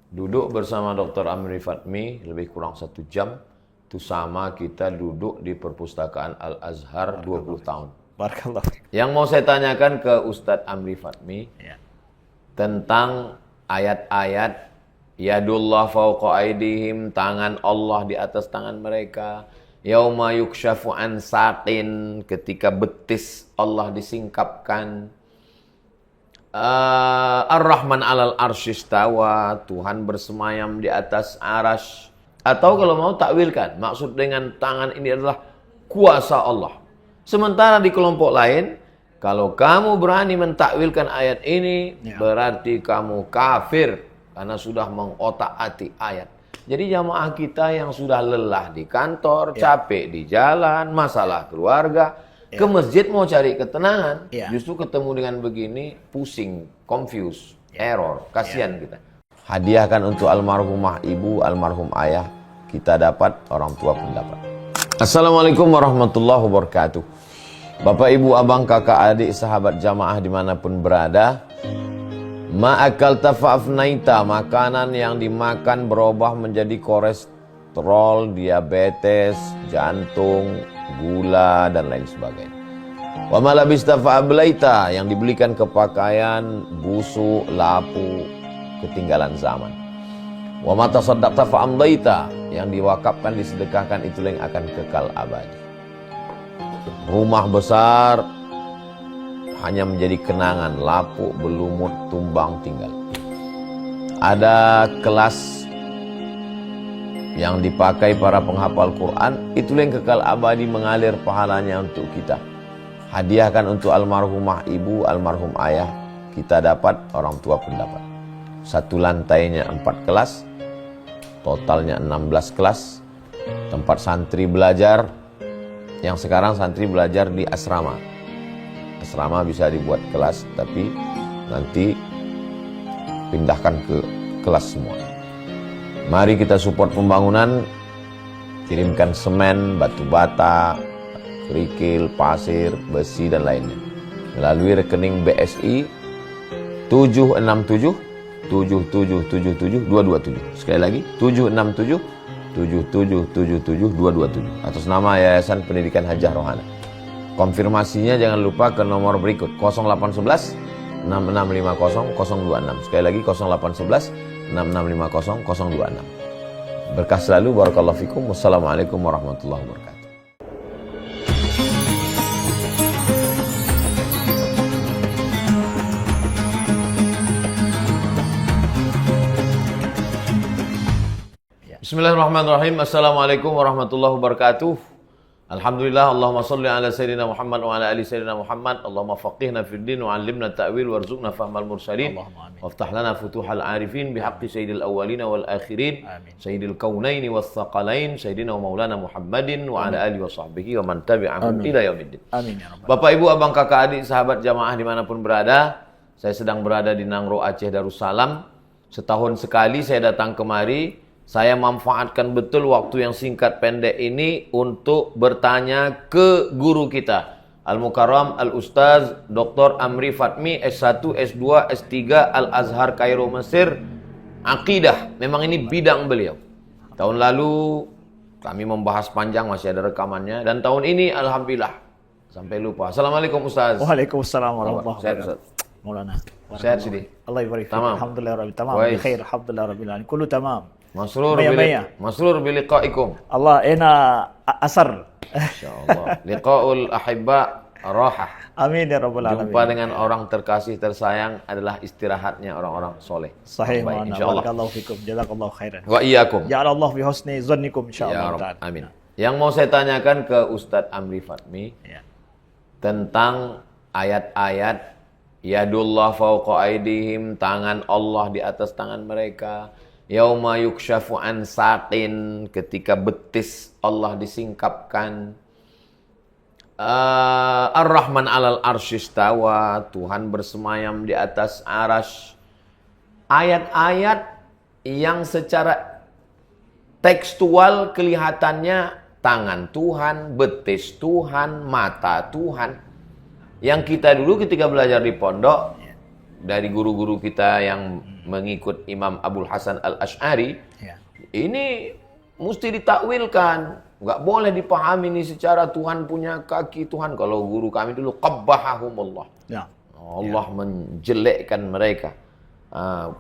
Duduk bersama Dr. Amri Fatmi lebih kurang 1 jam. Itu sama kita duduk di perpustakaan Al-Azhar 20 tahun. Barakallah. Yang mau saya tanyakan ke Ustadz Amri Fatmi tentang ayat-ayat yadullah fawqa aidihim, tangan Allah di atas tangan mereka. Yauma yukshafu an saqin, ketika betis Allah disingkapkan. Ar-Rahman alal arsyistawa, Tuhan bersemayam di atas arasy. Atau kalau mau takwilkan, maksud dengan tangan ini adalah kuasa Allah. Sementara di kelompok lain, kalau kamu berani mentakwilkan ayat ini, berarti kamu kafir karena sudah mengotak-atik ayat. Jadi jamaah kita yang sudah lelah di kantor, capek di jalan, masalah keluarga, ke masjid mau cari ketenangan, justru ketemu dengan begini, pusing, confused, error, kasihan kita. Hadiahkan untuk almarhumah ibu, almarhum ayah, kita dapat, orang tua pun dapat. Assalamualaikum warahmatullahi wabarakatuh. Bapak, ibu, abang, kakak, adik, sahabat jamaah dimanapun berada, ma'akal tafa'afnaita, makanan yang dimakan berubah menjadi kolesterol, diabetes, jantung, gula, dan lain sebagainya. Wa ma labista fa'ablaita, yang dibelikan ke pakaian, busuk, lapu, ketinggalan zaman. Wa ma tasaddaqta fa'amdaita, yang diwakafkan, disedekahkan, itu yang akan kekal abadi. Rumah besar hanya menjadi kenangan, lapuk, berlumut, tumbang, tinggal. Ada kelas yang dipakai para penghafal Quran, itulah yang kekal abadi, mengalir pahalanya untuk kita. Hadiahkan untuk almarhumah ibu, almarhum ayah, kita dapat, orang tua pun dapat. Satu lantainya 4 kelas, totalnya 16 kelas, tempat santri belajar. Yang sekarang santri belajar di asrama. Asrama bisa dibuat kelas, tapi nanti pindahkan ke kelas semua. Mari kita support pembangunan, kirimkan semen, batu bata, kerikil, pasir, besi, dan lainnya melalui rekening BSI 767 7777 227. Sekali lagi 767 7777 227 atas nama Yayasan Pendidikan Hajah Rohana. Konfirmasinya jangan lupa ke nomor berikut 0811 6650 026. Sekali lagi 0811 6650 026. Berkah selalu, barakallahu fikum. Wassalamualaikum warahmatullahi wabarakatuh. Bismillahirrahmanirrahim. Assalamualaikum warahmatullahi wabarakatuh. Alhamdulillah, Allahumma salli ala Sayyidina Muhammad wa ala ali Sayyidina Muhammad. Allahumma faqihna fid din wa 'allimna ta'wil warzuqna fahmal mursalin. Waftah lana futuhal arifin bihaqqi sayyidil awwalin wal akhirin. Sayyidil kaunain was thaqalain, Sayyidina wa maulana Muhammadin wa ala alihi wa sahbihi wa man tabi'ahum ila yaumiddin. Amin ya rabbal. Bapak, ibu, abang, kakak, adik, sahabat jamaah dimanapun berada, saya sedang berada di Nangro, Aceh Darussalam. Setahun sekali saya datang kemari. Saya manfaatkan betul waktu yang singkat pendek ini untuk bertanya ke guru kita, Al-Mukarram Al-Ustaz Dr. Amri Fatmi, S1, S2, S3, Al-Azhar Kairo Mesir, Aqidah. Memang ini bidang beliau. Tahun lalu kami membahas panjang, masih ada rekamannya. Dan tahun ini Alhamdulillah sampai lupa. Assalamualaikum Ustaz. Waalaikumsalam warahmatullahi wabarakatuh. Maulana. Sehat sini. Allah yabarik. Tamam. Alhamdulillah rabbil tamam. Bi khair, alhamdulillah rabbil alamin. Kullu tamam. Masrur biliqaikum. Allah ena asar. Insyaallah. Liqaul ahibba rahah. Amin ya rabbal alamin. Jumpa dengan orang terkasih tersayang adalah istirahatnya orang-orang soleh. Sahih, baik, insyaallah. Barakallahu fikum. Jazakallahu khairan. Wa iyyakum. Ja'alallahu fi husni dzannikum insyaallah. Ya Rabb. Amin. Yang mau saya tanyakan ke Ustadz Amri Fatmi tentang ayat-ayat yadullah fawqa aidihim, tangan Allah di atas tangan mereka. Yauma yukshafu an saqin, ketika betis Allah disingkapkan. Ar-Rahman alal arsyistawa, Tuhan bersemayam di atas arasy. Ayat-ayat yang secara tekstual kelihatannya tangan Tuhan, betis Tuhan, mata Tuhan. Yang kita dulu ketika belajar di pondok, dari guru-guru kita yang mengikut Imam Abul Hasan Al-Asy'ari, Ya. ini mesti ditakwilkan. Nggak boleh dipahami ini secara Tuhan punya kaki. Tuhan, kalau guru kami dulu, qabbahahumullah. Ya. Allah menjelekkan mereka.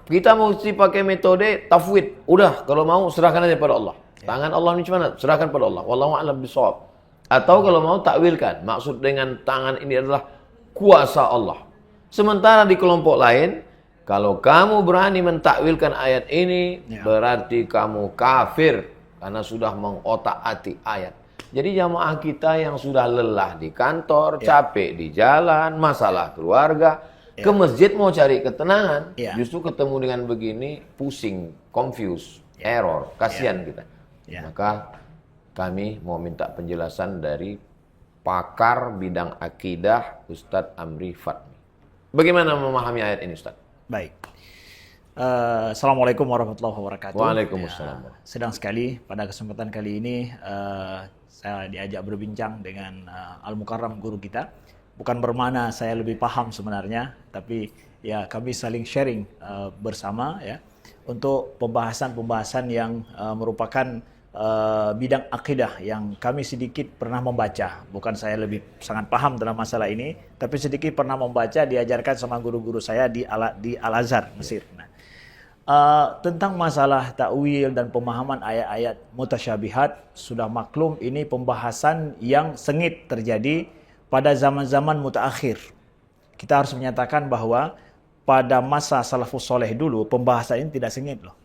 Kita mesti pakai metode tafwid. Udah, kalau mau serahkan aja pada Allah. Tangan Allah ini mana? Serahkan pada Allah. Wallahu a'lam bishawab. Atau kalau mau takwilkan. Maksud dengan tangan ini adalah kuasa Allah. Sementara di kelompok lain, kalau kamu berani mentakwilkan ayat ini, berarti kamu kafir. Karena sudah mengotak-atik ayat. Jadi jamaah kita yang sudah lelah di kantor, capek di jalan, masalah keluarga, ke masjid mau cari ketenangan, justru ketemu dengan begini, pusing, confused, error, kasihan kita. Maka kami mau minta penjelasan dari pakar bidang akidah, Ustadz Amri Fatmi. Bagaimana memahami ayat ini, Ustadz? Baik. Assalamualaikum warahmatullahi wabarakatuh. Waalaikumsalam. Sedang sekali pada kesempatan kali ini saya diajak berbincang dengan Al-Mukarram guru kita. Bukan bermakna saya lebih paham sebenarnya, tapi ya kami saling sharing bersama ya untuk pembahasan-pembahasan yang merupakan bidang akidah yang kami sedikit pernah membaca. Bukan saya lebih sangat paham dalam masalah ini, tapi sedikit pernah membaca, diajarkan sama guru-guru saya di Al-Azhar, Mesir. Nah, tentang masalah takwil dan pemahaman ayat-ayat mutasyabihat, sudah maklum ini pembahasan yang sengit terjadi pada zaman-zaman mutaakhir. Kita harus menyatakan bahwa pada masa salafus soleh dulu pembahasan ini tidak sengit loh.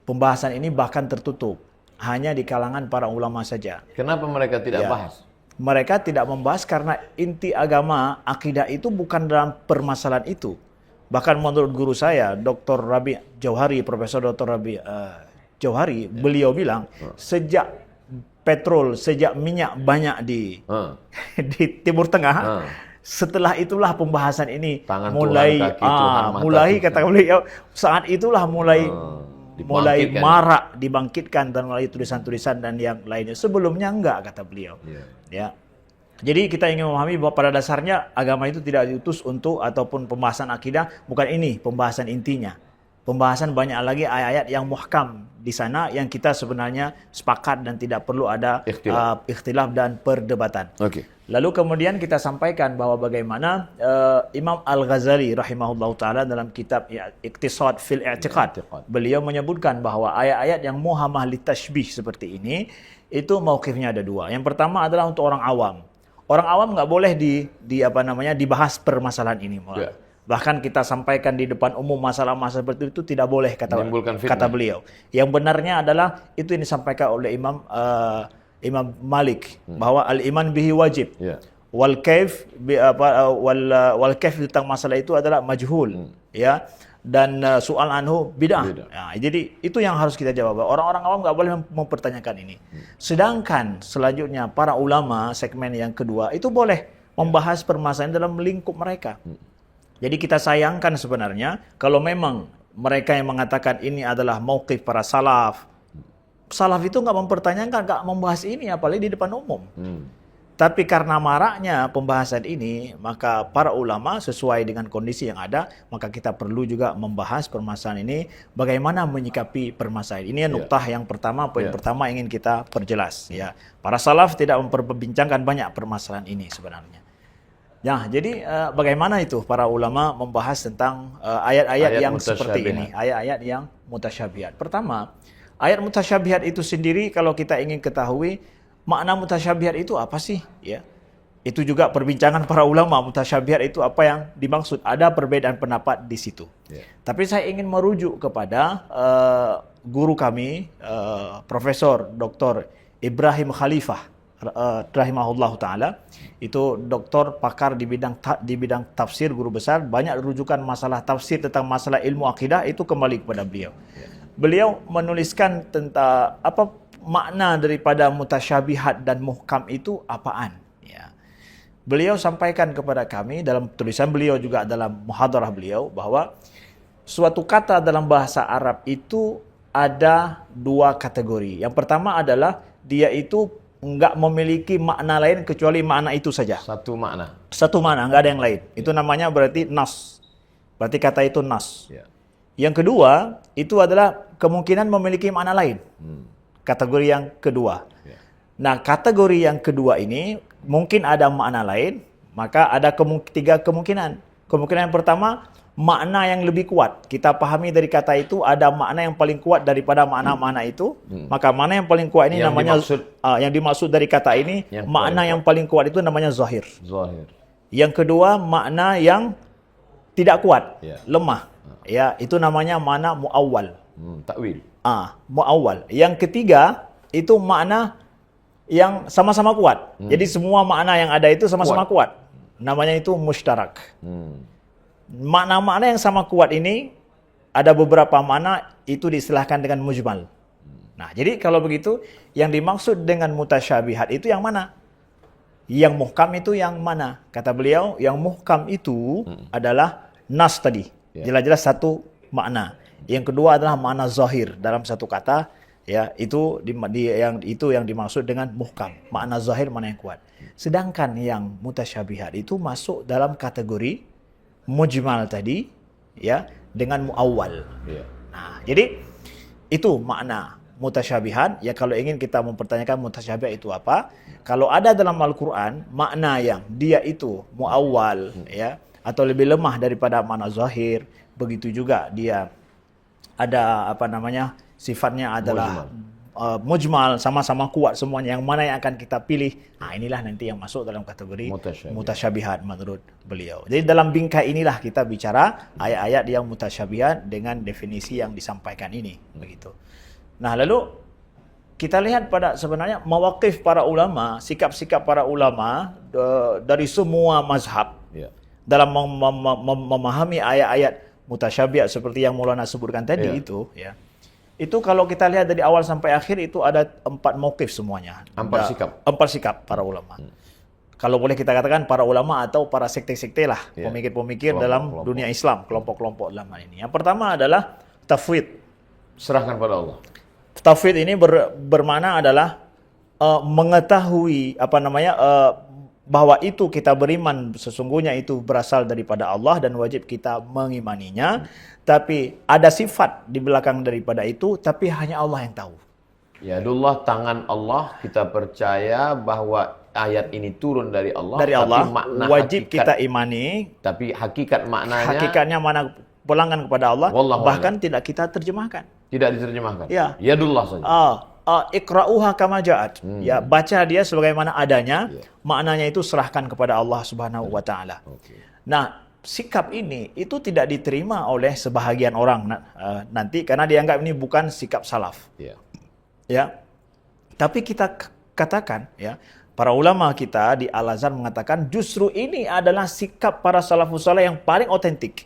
Pembahasan ini bahkan tertutup, hanya di kalangan para ulama saja. Kenapa mereka tidak bahas? Mereka tidak membahas karena inti agama, akidah itu bukan dalam permasalahan itu. Bahkan menurut guru saya, Dr. Rabi Jauhari, Profesor Dr. Rabi Jauhari, beliau bilang, sejak petrol, sejak minyak banyak di Timur Tengah, setelah itulah pembahasan ini Tangan mulai Tuhan, kaki Tuhan, mata mulai Tuhan. kata beliau, saat itulah mulai Dibangkitkan. marak, dibangkitkan dan melalui tulisan-tulisan dan yang lainnya. Sebelumnya enggak, kata beliau. Ya. Jadi kita ingin memahami bahwa pada dasarnya agama itu tidak diutus untuk, ataupun pembahasan akidah bukan ini pembahasan intinya. Pembahasan banyak lagi ayat-ayat yang muhkam di sana yang kita sebenarnya sepakat dan tidak perlu ada ikhtilaf dan perdebatan. Lalu kemudian kita sampaikan bahwa bagaimana Imam Al-Ghazali rahimahullah ta'ala dalam kitab Iqtisad fil I'tiqad, beliau menyebutkan bahwa ayat-ayat yang muhamah litashbih seperti ini, itu mauqifnya ada dua. Yang pertama adalah untuk orang awam. Orang awam nggak boleh dibahas permasalahan ini. Bahkan kita sampaikan di depan umum masalah-masalah seperti itu tidak boleh, kata beliau. Yang benarnya adalah itu yang disampaikan oleh Imam Malik bahwa al-iman bihi wajib. Wal kaif wal kaif tentang masalah itu adalah majhul, ya. Dan soal anhu bid'ah. Nah, jadi itu yang harus kita jawab. Orang-orang awam nggak boleh mempertanyakan ini. Sedangkan selanjutnya para ulama segmen yang kedua itu boleh membahas permasalahan dalam lingkup mereka. Jadi kita sayangkan sebenarnya kalau memang mereka yang mengatakan ini adalah mauqif para salaf. Salaf itu nggak mempertanyakan, nggak membahas ini apalagi di depan umum. Tapi karena maraknya pembahasan ini, maka para ulama sesuai dengan kondisi yang ada, maka kita perlu juga membahas permasalahan ini, bagaimana menyikapi permasalahan ini. Nuktah yang pertama, poin pertama ingin kita perjelas. Ya, para salaf tidak memperbincangkan banyak permasalahan ini sebenarnya. Ya, jadi bagaimana itu para ulama membahas tentang ayat-ayat yang seperti ini, ayat-ayat yang mutasyabihat. Pertama, ayat mutasyabihat itu sendiri kalau kita ingin ketahui makna mutasyabihat itu apa sih? Ya, itu juga perbincangan para ulama. Mutasyabihat itu apa yang dimaksud? Ada perbedaan pendapat di situ. Tapi saya ingin merujuk kepada guru kami, Profesor Dr. Ibrahim Khalifah, rahimahullah taala. Itu doktor pakar di bidang tafsir, guru besar. Banyak rujukan masalah tafsir tentang masalah ilmu akidah itu kembali kepada beliau. Beliau menuliskan tentang apa makna daripada mutasyabihat dan muhkam itu apaan. Ya. Beliau sampaikan kepada kami dalam tulisan beliau juga dalam muhadarah beliau bahwa suatu kata dalam bahasa Arab itu ada dua kategori. Yang pertama adalah dia itu enggak memiliki makna lain kecuali makna itu saja. Satu makna. Satu makna, enggak ada yang lain. Itu namanya berarti nas. Berarti kata itu nas. Yang kedua, itu adalah kemungkinan memiliki makna lain. Kategori yang kedua. Ya. Nah, kategori yang kedua ini mungkin ada makna lain, maka ada tiga kemungkinan. Kemungkinan yang pertama, makna yang lebih kuat. Kita pahami dari kata itu ada makna yang paling kuat daripada makna-makna itu. Maka makna yang paling kuat ini Yang namanya dimaksud- yang dimaksud dari kata ini, Yang makna paling yang paling kuat itu namanya zahir. Zahir. Yang kedua, makna yang tidak kuat, Ya. lemah. Ya, itu namanya makna muawwal. Takwil. Muawwal. Yang ketiga, itu makna yang sama-sama kuat. Jadi semua makna yang ada itu sama-sama kuat. Namanya itu mushtarak. Makna-makna yang sama kuat ini, ada beberapa makna itu diistilahkan dengan mujmal. Nah, jadi kalau begitu, yang dimaksud dengan mutasyabihat itu yang mana? Yang muhkam itu yang mana? Kata beliau, yang muhkam itu adalah nas tadi. Jelas-jelas satu makna. Yang kedua adalah makna zahir dalam satu kata, ya, itu yang dimaksud dengan muhkam. Makna zahir, makna yang kuat. Sedangkan yang mutasyabihat itu masuk dalam kategori mujmal tadi, ya, dengan muawwal. Ya. Nah, jadi itu makna mutasyabihat. Ya, kalau ingin kita mempertanyakan mutasyabihat itu apa? Kalau ada dalam Al-Quran makna yang dia itu muawwal, ya, atau lebih lemah daripada makna zahir, begitu juga dia ada sifatnya adalah mujmal, sama-sama kuat semuanya. Yang mana yang akan kita pilih? Nah, inilah nanti yang masuk dalam kategori mutasyabihat menurut beliau. Jadi dalam bingkai inilah kita bicara ayat-ayat yang mutasyabihat dengan definisi yang disampaikan ini, begitu. Nah, lalu kita lihat pada sebenarnya mawaqif para ulama, sikap-sikap para ulama dari semua mazhab dalam memahami ayat-ayat mutasyabihat seperti yang Maulana sebutkan tadi itu, ya. Itu kalau kita lihat dari awal sampai akhir itu ada 4 mauqif semuanya. 4 sikap. 4 sikap para ulama. Kalau boleh kita katakan para ulama atau para sekte-sekte lah, pemikir-pemikir dalam dunia Islam, kelompok-kelompok dalam hal ini. Yang pertama adalah tafwid. Serahkan pada Allah. Tafwid ini bermakna adalah mengetahui bahwa itu kita beriman sesungguhnya itu berasal daripada Allah dan wajib kita mengimaninya, tapi ada sifat di belakang daripada itu, tapi hanya Allah yang tahu. Yadullah, tangan Allah, kita percaya bahwa ayat ini turun dari Allah, Dari Allah, tapi makna wajib hakikat, kita imani, tapi hakikat maknanya hakikatnya mana pulangan kepada Allah, Wallahu bahkan tidak kita terjemahkan. tidak diterjemahkan. Ya. Yadullah saja. Iqra'uha kama ja'at. Ya, baca dia sebagaimana adanya. Maknanya itu serahkan kepada Allah Subhanahu wa taala. Nah, sikap ini itu tidak diterima oleh sebahagian orang nanti karena dianggap ini bukan sikap salaf. Ya. Tapi kita katakan, ya, para ulama kita di Al-Azhar mengatakan justru ini adalah sikap para salafus saleh yang paling otentik.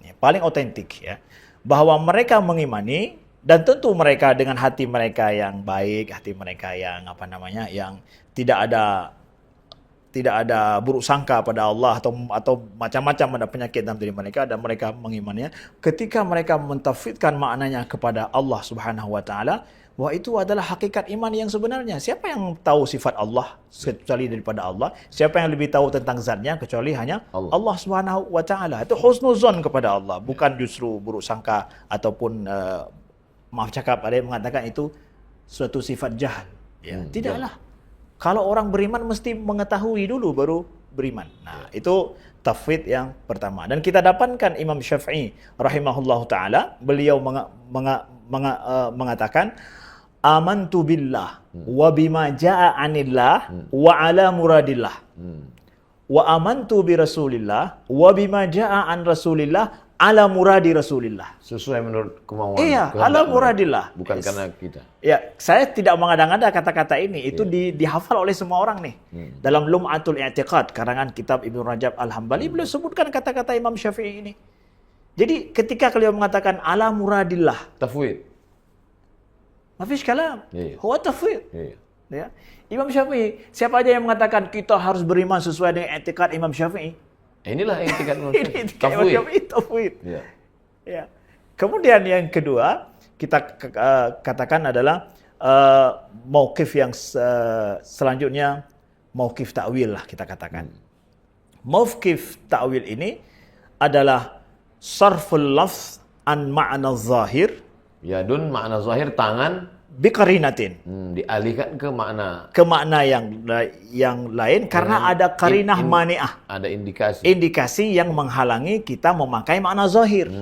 Ya, paling otentik, ya. Bahwa mereka mengimani, dan tentu mereka dengan hati mereka yang baik, hati mereka yang yang tidak ada buruk sangka pada Allah atau macam-macam ada penyakit dalam diri mereka, dan mereka mengimaninya. Ketika mereka mentafwidkan maknanya kepada Allah Subhanahu wa taala, bahwa itu adalah hakikat iman yang sebenarnya. Siapa yang tahu sifat Allah kecuali daripada Allah? Siapa yang lebih tahu tentang zatnya kecuali hanya Allah Subhanahu wa taala? Itu husnuzon kepada Allah, bukan justru buruk sangka ataupun maaf cakap, ada yang mengatakan itu suatu sifat jahal. Ya, tidaklah. Kalau orang beriman mesti mengetahui dulu baru beriman. Nah, itu tafwid yang pertama. Dan kita dapatkan Imam Syafi'i rahimahullahu taala, beliau mengatakan amantu billah wa bima jaa anillah wa ala muradillah. Wa amantu bi Rasulillah wa bima jaa an Rasulillah ala muradi Rasulillah. Sesuai menurut kemauan. Iya, ala muradillah. Bukan karena kita. Ya, saya tidak mengada-ngada kata-kata ini. Itu dihafal oleh semua orang nih. Dalam Lum'atul I'tiqad, karangan kitab Ibnu Rajab Al-Hambali, beliau sebutkan kata-kata Imam Syafi'i ini. Jadi ketika beliau mengatakan ala muradillah, Tafwid. mafish kalam. Huwa tafwid. Ya. Imam Syafi'i, siapa aja yang mengatakan kita harus beriman sesuai dengan i'tiqad Imam Syafi'i? Inilah yang tingkat Ini tafwid. Ya. Kemudian yang kedua kita katakan adalah mauqif yang selanjutnya, mauqif ta'wil lah kita katakan. Mauqif ta'wil ini adalah sarful lafz an ma'na zahir Yadun makna zahir tangan, biqarinatin, dialihkan ke makna ke makna yang lain karena ada qarinah mani'ah, ada indikasi yang menghalangi kita memakai makna zahir.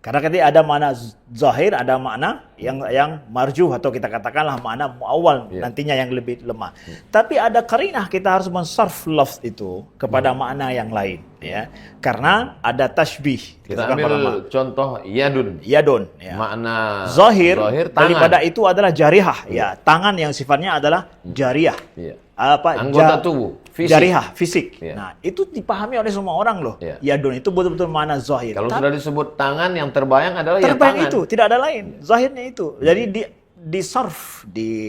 Karena ketika ada makna zahir, ada makna yang marjuh atau kita katakanlah makna muawwal nantinya yang lebih lemah. Tapi ada qarinah, kita harus mensarf lafz itu kepada makna yang lain, ya. Karena ada tashbih. Kita ambil contoh yadun. Yadun, ya. Makna zahir tangan. daripada itu adalah jarihah, ya. Tangan yang sifatnya adalah jariyah. Anggota tubuh, fisik. Jarihah, fisik. Ya. Nah, itu dipahami oleh semua orang loh. Ya. Yadun itu betul-betul makna zahir. Kalau sudah disebut tangan, yang terbayang adalah terbayang tangan. itu, tidak ada lain. Zahirnya itu. Jadi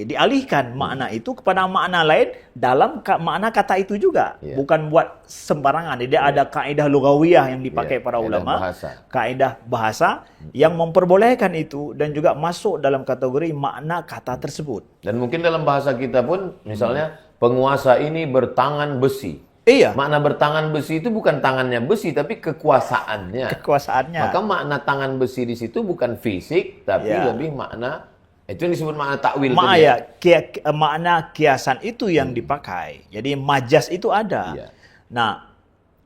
dialihkan makna itu kepada makna lain dalam makna kata itu juga. Bukan buat sembarangan. Jadi ada kaidah lugawiyah yang dipakai para ulama. Kaidah bahasa yang memperbolehkan itu dan juga masuk dalam kategori makna kata tersebut. Dan mungkin dalam bahasa kita pun, misalnya penguasa ini bertangan besi. Iya. Makna bertangan besi itu bukan tangannya besi, tapi kekuasaannya. Kekuasaannya. Maka makna tangan besi di situ bukan fisik, tapi lebih makna, itu yang disebut makna takwil. Makna kiasan itu yang dipakai. Jadi majas itu ada. Nah,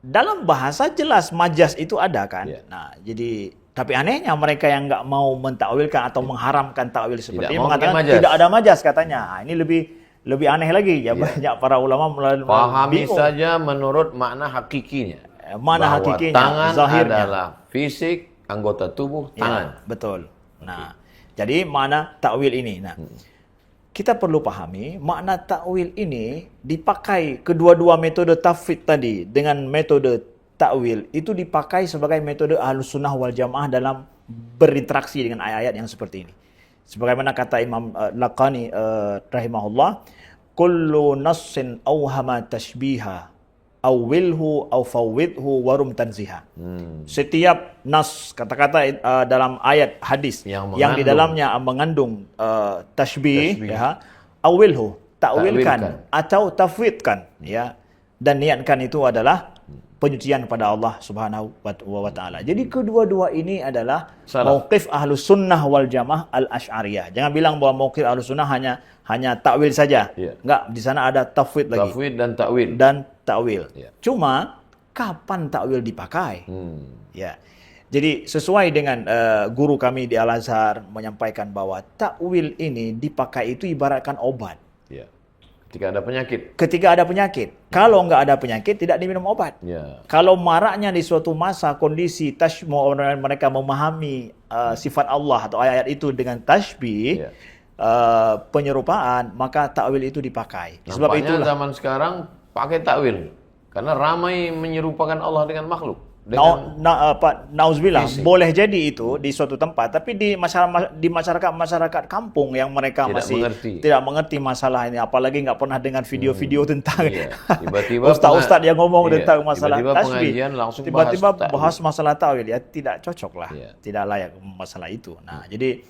dalam bahasa jelas majas itu ada kan. Nah, jadi tapi anehnya mereka yang nggak mau mentakwilkan atau mengharamkan takwil seperti ini mengatakan tidak ada majas katanya. Nah, ini lebih aneh lagi ya. Banyak para ulama pahami saja menurut makna hakikinya. Mana hakikinya? Tangan zahirnya adalah fisik, anggota tubuh, tangan. Betul. Nah, jadi makna takwil ini. Nah, kita perlu pahami makna takwil ini dipakai kedua-dua metode tafwid tadi dengan metode takwil itu dipakai sebagai metode Ahlus Sunnah wal Jamaah dalam berinteraksi dengan ayat-ayat yang seperti ini. Sebagaimana kata Imam Laqani rahimahullah, kullu nassin awhama tashbiha awilhu aw fawwidhu warum tanziha. Setiap nas, kata-kata dalam ayat hadis yang di dalamnya mengandung tashbih, ya, awilhu, takwilkan atau tafwidkan, ya, dan niatkan itu adalah penyucian kepada Allah Subhanahu wa taala. Jadi kedua-dua ini adalah mauqif Ahlus Sunnah wal Jamaah al-Asy'ariyah. Jangan bilang bahwa mauqif Ahlus Sunnah hanya takwil saja. Enggak, di sana ada tafwid lagi. Tafwid dan takwil. Cuma kapan takwil dipakai? Ya. Jadi sesuai dengan guru kami di Al-Azhar menyampaikan bahwa takwil ini dipakai itu ibaratkan obat. Ketika ada penyakit. Ketika ada penyakit. Kalau nggak ada penyakit, tidak diminum obat. Kalau maraknya di suatu masa kondisi mereka memahami sifat Allah atau ayat itu dengan tashbih, penyerupaan, maka takwil itu dipakai. Sebab itulah zaman sekarang pakai takwil karena ramai menyerupakan Allah dengan makhluk. Nauzubillah, boleh jadi itu di suatu tempat, tapi di masyarakat kampung yang mereka tidak mengerti masalah ini, apalagi nggak pernah dengar video-video tentang tiba-tiba ustaz-ustaz yang ngomong tentang masalah tasbih, tiba-tiba bahas masalah takwil, ya tidak cocok lah, tidak layak masalah itu. Nah, jadi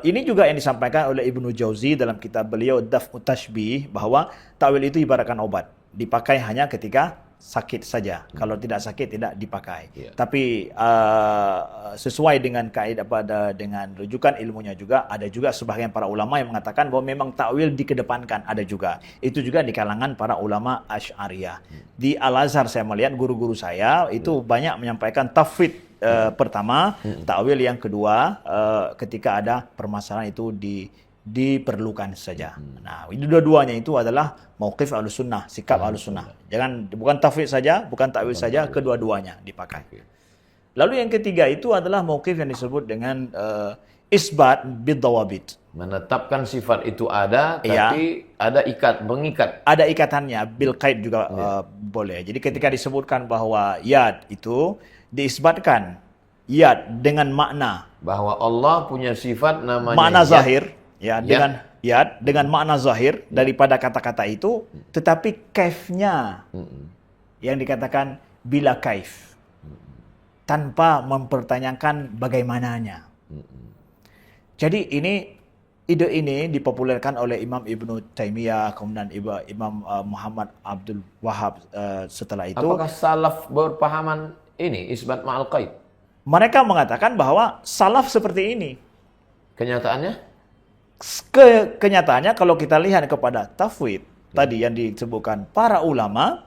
ini juga yang disampaikan oleh Ibnu Jauzi dalam kitab beliau Daf'ut Tashbih, bahwa takwil itu ibaratkan obat, dipakai hanya ketika sakit saja. Kalau tidak sakit tidak dipakai. Tapi sesuai dengan kaidah dengan rujukan ilmunya juga, ada juga sebagian para ulama yang mengatakan bahwa memang takwil dikedepankan, ada juga. Itu juga di kalangan para ulama Asy'ariyah. Di Al-Azhar saya melihat guru-guru saya itu banyak menyampaikan tafwid pertama, takwil yang kedua ketika ada permasalahan itu diperlukan saja. Nah, dua-duanya itu adalah mauqif Ahlus Sunnah, sikap Ahlus Sunnah. Bukan tafwid saja, bukan takwil saja, kedua-duanya dipakai. Lalu yang ketiga itu adalah mauqif yang disebut dengan isbat bid-dawabit. Menetapkan sifat itu ada, tapi ada mengikat. Ada ikatannya, bil qaid juga boleh. Jadi ketika disebutkan bahwa yad itu diisbatkan yad dengan makna bahwa Allah punya sifat namanya makna zahir, dengan yad, dengan makna zahir daripada kata-kata itu, tetapi kaifnya yang dikatakan bila kaif, tanpa mempertanyakan bagaimananya. Jadi ide ini dipopulerkan oleh Imam Ibnu Taimiyah, kemudian Imam Muhammad Abdul Wahab setelah itu. Apakah salaf berpahaman ini isbat ma'al qaid? Mereka mengatakan bahwa salaf seperti ini. Kenyataannya? Kenyataannya kalau kita lihat kepada tafwid tadi yang disebutkan para ulama,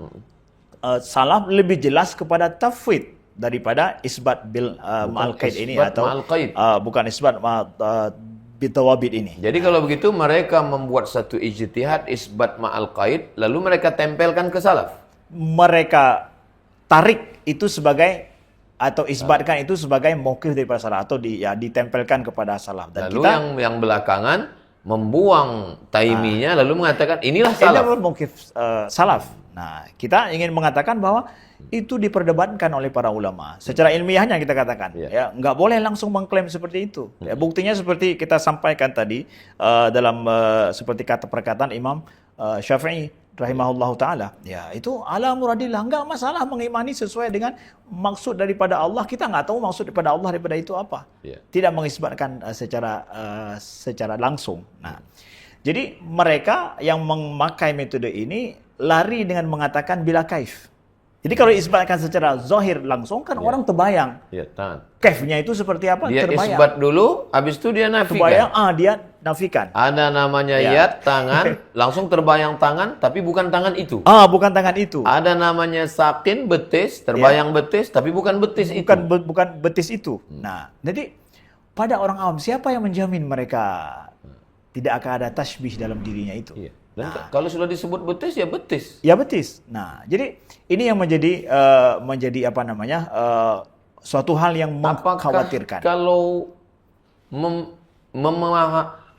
salaf lebih jelas kepada tafwid daripada isbat bil ma'al qaid ini, atau bukan isbat bitawabid ini. Jadi kalau begitu mereka membuat satu ijtihad isbat ma'al qaid, lalu mereka tempelkan ke salaf. Mereka tarik itu sebagai, atau isbatkan itu sebagai mauqif daripada salaf, atau ditempelkan kepada salaf. Dan lalu yang belakangan membuang taiminya lalu mengatakan inilah salaf. Ini mauqif salaf. Nah, kita ingin mengatakan bahwa itu diperdebatkan oleh para ulama. Secara ilmiahnya kita katakan, ya nggak boleh langsung mengklaim seperti itu. Ya, buktinya seperti kita sampaikan tadi dalam seperti kata perkataan Imam Syafi'i rahimahullahu taala, ya itu ala muradillah, enggak masalah mengimani sesuai dengan maksud daripada Allah. Kita nggak tahu maksud daripada Allah daripada itu apa. Tidak mengisbatkan secara langsung. Nah, jadi mereka yang memakai metode ini lari dengan mengatakan bila kaif. Jadi kalau isbatkan secara zahir langsung kan orang terbayang. Kaifnya itu seperti apa? Dia terbayang. Isbat dulu, habis itu dia nafikan. Terbayang, dia nafikan. Ada namanya yad, tangan, langsung terbayang tangan, tapi bukan tangan itu. Bukan tangan itu. Ada namanya sakin, betis, terbayang betis, tapi bukan betis itu. Bukan betis itu. Nah, jadi pada orang awam, siapa yang menjamin mereka tidak akan ada tasbih dalam dirinya itu? Dan kalau sudah disebut betis, ya betis. Ya betis. Nah, jadi ini yang menjadi apa namanya suatu hal yang mengkhawatirkan. Kalau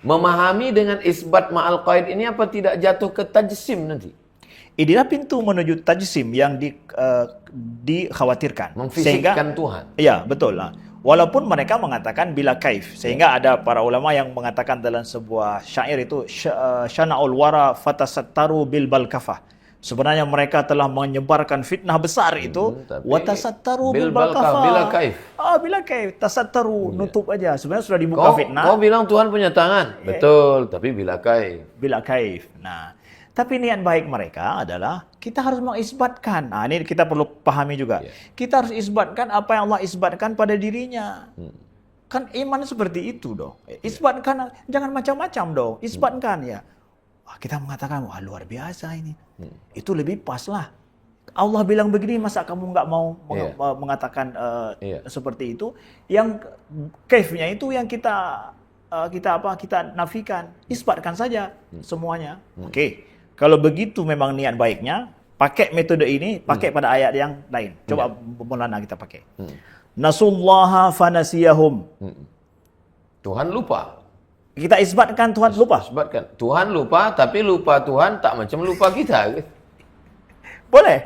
memahami dengan isbat ma'al qaid ini apa tidak jatuh ke tajsim nanti? Inilah pintu menuju tajsim yang dikhawatirkan. Memfisikkan Tuhan. Iya, betul lah. Walaupun mereka mengatakan bila kaif, sehingga ada para ulama yang mengatakan dalam sebuah syair itu syana'ul wara fatasattaru bil balkafah. Sebenarnya mereka telah menyebarkan fitnah besar itu watasattaru bil balkafah. Bila kaif. Bila kaif, tasattaru, nutup aja. Sebenarnya sudah dibuka fitnah. Kau bilang Tuhan punya tangan. Betul, tapi bila kaif. Bila kaif. Nah, tapi niat baik mereka adalah kita harus mengisbatkan. Nah, ini kita perlu pahami juga. Kita harus isbatkan apa yang Allah isbatkan pada dirinya. Kan iman seperti itu dong. Isbatkan, jangan macam-macam dong. Isbatkan ya. Wah, kita mengatakan, wah luar biasa ini. Itu lebih pas lah. Allah bilang begini, masa kamu nggak mau mengatakan seperti itu? Yang kaifnya itu yang kita nafikan. Isbatkan saja semuanya. Oke. Kalau begitu memang niat baiknya, pakai metode ini, pakai pada ayat yang lain. Coba Maulana kita pakai. Nasullaha fanasiyahum. Tuhan lupa. Kita isbatkan Tuhan lupa. Isbatkan. Tuhan lupa, tapi lupa Tuhan tak macam lupa kita. Boleh?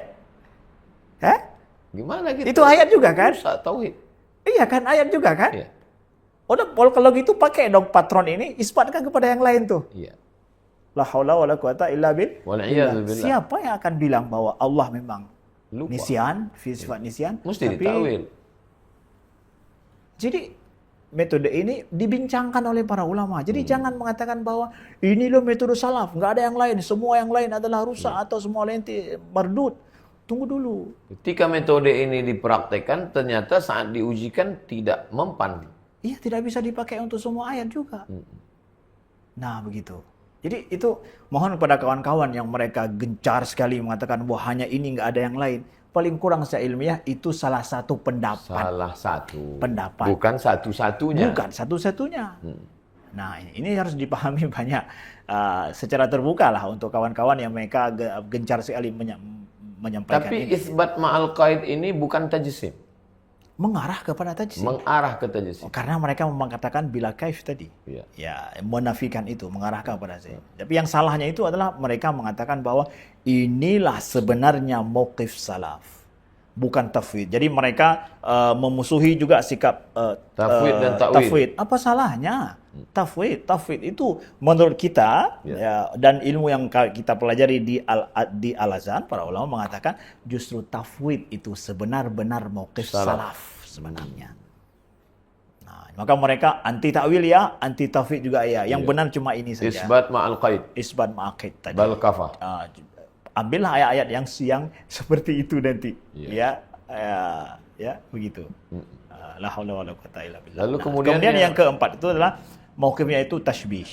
Gimana gitu? Itu ayat juga kan? Tauhid. Iya kan, ayat juga kan? Udah, kalau gitu pakai dong patron ini, isbatkan kepada yang lain tuh. La haula wala quwata illa billah. Siapa yang akan bilang bahwa Allah memang lupa. Nisyan, sifat nisyan? Mesti ditakwil. Jadi metode ini dibincangkan oleh para ulama. Jadi jangan mengatakan bahwa ini loh metode salaf, nggak ada yang lain, semua yang lain adalah rusak atau semua lain mardud. Tunggu dulu. Ketika metode ini dipraktekkan, ternyata saat diujikan tidak mempan. Iya, tidak bisa dipakai untuk semua ayat juga. Nah, begitu. Jadi itu mohon kepada kawan-kawan yang mereka gencar sekali mengatakan bahwa hanya ini, nggak ada yang lain. Paling kurang secara ilmiah itu salah satu pendapat. Salah satu. Pendapat. Bukan satu-satunya. Bukan satu-satunya. Nah, ini harus dipahami banyak secara terbuka lah untuk kawan-kawan yang mereka gencar sekali menyampaikan ini. Tapi ini. isbat ma'al qaid ini bukan tajsim. Mengarah kepada tajsim. Mengarah ke tajsim. Karena mereka mengatakan bila kaif tadi. Ya, menafikan itu, mengarahkan kepada saya. Tapi yang salahnya itu adalah mereka mengatakan bahwa inilah sebenarnya mauqif salaf. Bukan tafwid. Jadi mereka memusuhi juga sikap tafwid dan ta'wil. Tafwid. Apa salahnya? Tafwid itu menurut kita dan ilmu yang kita pelajari di Al-Azhar, para ulama mengatakan justru tafwid itu sebenar-benar mauqif salaf sebenarnya. Nah, maka mereka anti ta'wil ya, anti tafwid juga ya. Yang benar cuma ini saja. Isbat ma'al qaid. Isbat ma'al qaid tadi. Bal kafah. Ambillah ayat-ayat yang seperti itu nanti. Ya, begitu. La haula wala quwata illa billah. Lalu Nah, kemudian yang keempat itu adalah mauqifnya itu tashbih.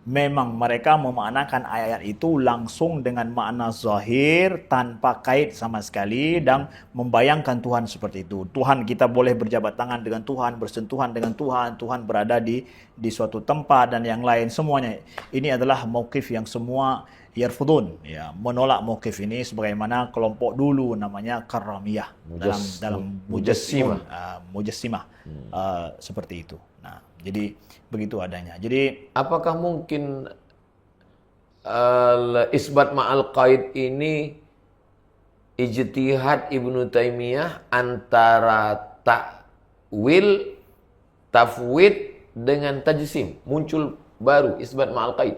Memang mereka memaknakan ayat itu langsung dengan makna zahir tanpa kait sama sekali dan membayangkan Tuhan seperti itu. Tuhan, kita boleh berjabat tangan dengan Tuhan, bersentuhan dengan Tuhan, Tuhan berada di suatu tempat dan yang lain semuanya. Ini adalah mauqif yang semua yarfudun, ya, menolak mauqif ini sebagaimana kelompok dulu namanya Karramiyah dalam Mujassimah seperti itu. Nah, jadi begitu adanya. Jadi apakah mungkin isbat ma'al qaid ini ijtihad Ibnu Taimiyah antara takwil, tafwid dengan tajsim, muncul baru isbat ma'al qaid?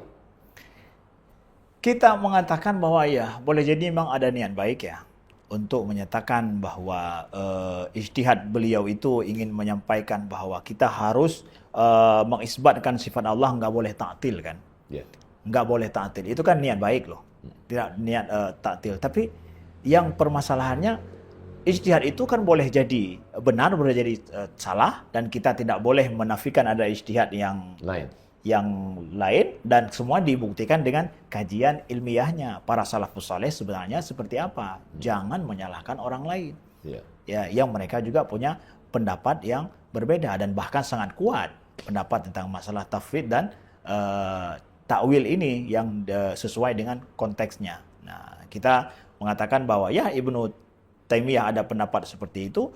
kita mengatakan bahwa ya boleh jadi memang ada niat baik ya untuk menyatakan bahwa ijtihad beliau itu ingin menyampaikan bahwa kita harus mengisbatkan sifat Allah, nggak boleh ta'til kan. Yeah. Nggak boleh ta'til. Itu kan niat baik loh. Tidak niat ta'til. Tapi yang permasalahannya ijtihad itu kan boleh jadi benar, boleh jadi salah, dan kita tidak boleh menafikan ada ijtihad yang lain dan semua dibuktikan dengan kajian ilmiahnya. Para salafus saleh sebenarnya seperti apa? Jangan menyalahkan orang lain. Yeah. Ya, yang mereka juga punya pendapat yang berbeda dan bahkan sangat kuat pendapat tentang masalah tafwid dan takwil ini yang sesuai dengan konteksnya. Nah, kita mengatakan bahwa ya Ibnu Taimiyah ada pendapat seperti itu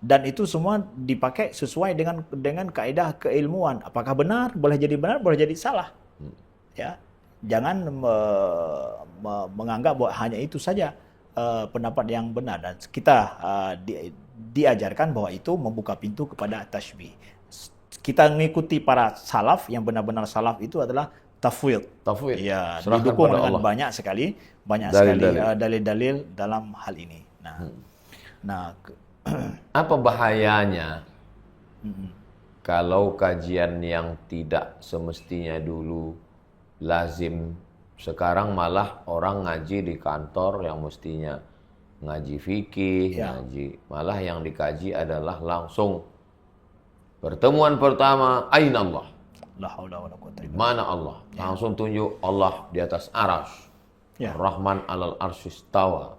dan itu semua dipakai sesuai dengan kaidah keilmuan. Apakah benar? Boleh jadi benar, boleh jadi salah. Ya, jangan menganggap bahwa hanya itu saja pendapat yang benar, dan kita diajarkan bahwa itu membuka pintu kepada tashbih. Kita mengikuti para salaf, yang benar-benar salaf itu adalah tafwid. Ya, didukung dengan banyak sekali dalil-dalil dalam hal ini. Nah, apa bahayanya kalau kajian yang tidak semestinya dulu lazim, sekarang malah orang ngaji di kantor yang mestinya ngaji fikih, malah yang dikaji adalah langsung pertemuan pertama, aina Allah. La haula wala quwata illa billah. Mana Allah? Langsung tunjuk Allah di atas arsy. Ar-Rahman 'alal arsy istawa.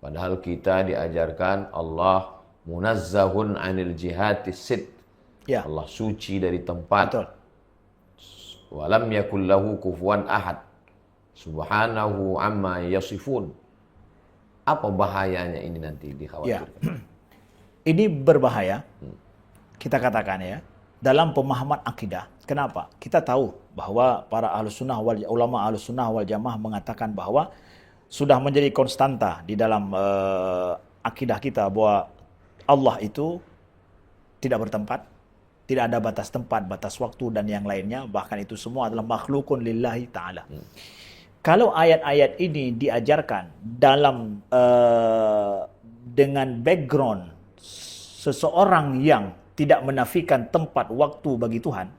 Padahal kita diajarkan Allah munazzahun 'anil jihati sid. Allah suci dari tempat. Betul. Walam yakul lahu kufuwan ahad. Subhanahu amma yasifun. Apa bahayanya ini nanti dikhawatirkan? Ini berbahaya. Kita katakan ya, dalam pemahaman akidah. Kenapa? Kita tahu bahwa para ulama ahlus sunnah wal jamaah mengatakan bahwa sudah menjadi konstanta di dalam akidah kita bahwa Allah itu tidak bertempat, tidak ada batas tempat, batas waktu dan yang lainnya, bahkan itu semua adalah makhlukun lillahi ta'ala. Kalau ayat-ayat ini diajarkan dalam dengan background seseorang yang tidak menafikan tempat waktu bagi Tuhan,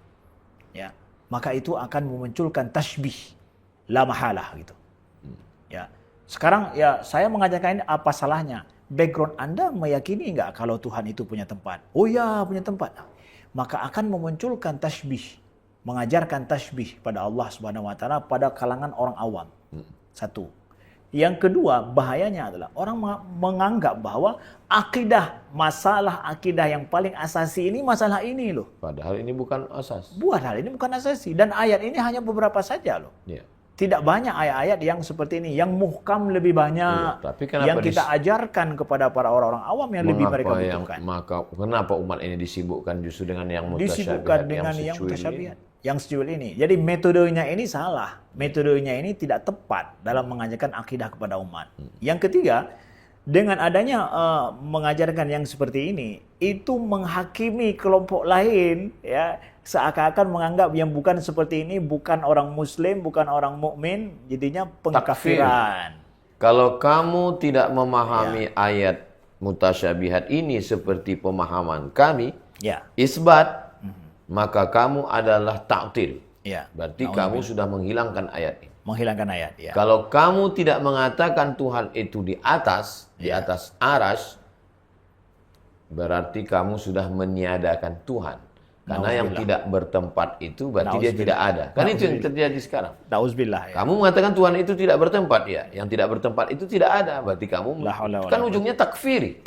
ya, maka itu akan memunculkan tashbih la mahalah gitu. Ya. Sekarang ya saya mengajarkan ini, apa salahnya? Background Anda meyakini enggak kalau Tuhan itu punya tempat? Oh ya, punya tempat. Maka akan memunculkan tashbih, mengajarkan tashbih pada Allah Subhanahu wa taala pada kalangan orang awam. Satu. Yang kedua, bahayanya adalah orang menganggap bahwa masalah akidah yang paling asasi ini masalah ini loh. Padahal ini bukan asas. Padahal ini bukan asasi. Dan ayat ini hanya beberapa saja loh. Tidak banyak ayat-ayat yang seperti ini. Yang muhkam lebih banyak. Tapi yang kita ajarkan kepada para orang-orang awam yang lebih mereka butuhkan. Maka kenapa umat ini disibukkan justru dengan yang mutasyabihat? Disibukkan dengan yang mutasyabihat. Yang secuil ini. Jadi metodenya ini salah. Metodenya ini tidak tepat dalam mengajarkan akidah kepada umat. Yang ketiga, dengan adanya mengajarkan yang seperti ini, itu menghakimi kelompok lain, ya, seakan-akan menganggap yang bukan seperti ini bukan orang Muslim, bukan orang mukmin, jadinya pengkafiran. Kalau kamu tidak memahami ayat mutasyabihat ini seperti pemahaman kami, isbat, maka kamu adalah ta'til. Berarti kamu sudah menghilangkan ayat ini. Menghilangkan ayat. Kalau kamu tidak mengatakan Tuhan itu di atas arsy, Berarti kamu sudah meniadakan Tuhan. Karena yang tidak bertempat itu berarti dia tidak ada. Kan itu yang terjadi sekarang. Nauzubillah. Ya. Kamu mengatakan Tuhan itu tidak bertempat, ya. Yang tidak bertempat itu tidak ada. Berarti kamu kan ujungnya takfiri.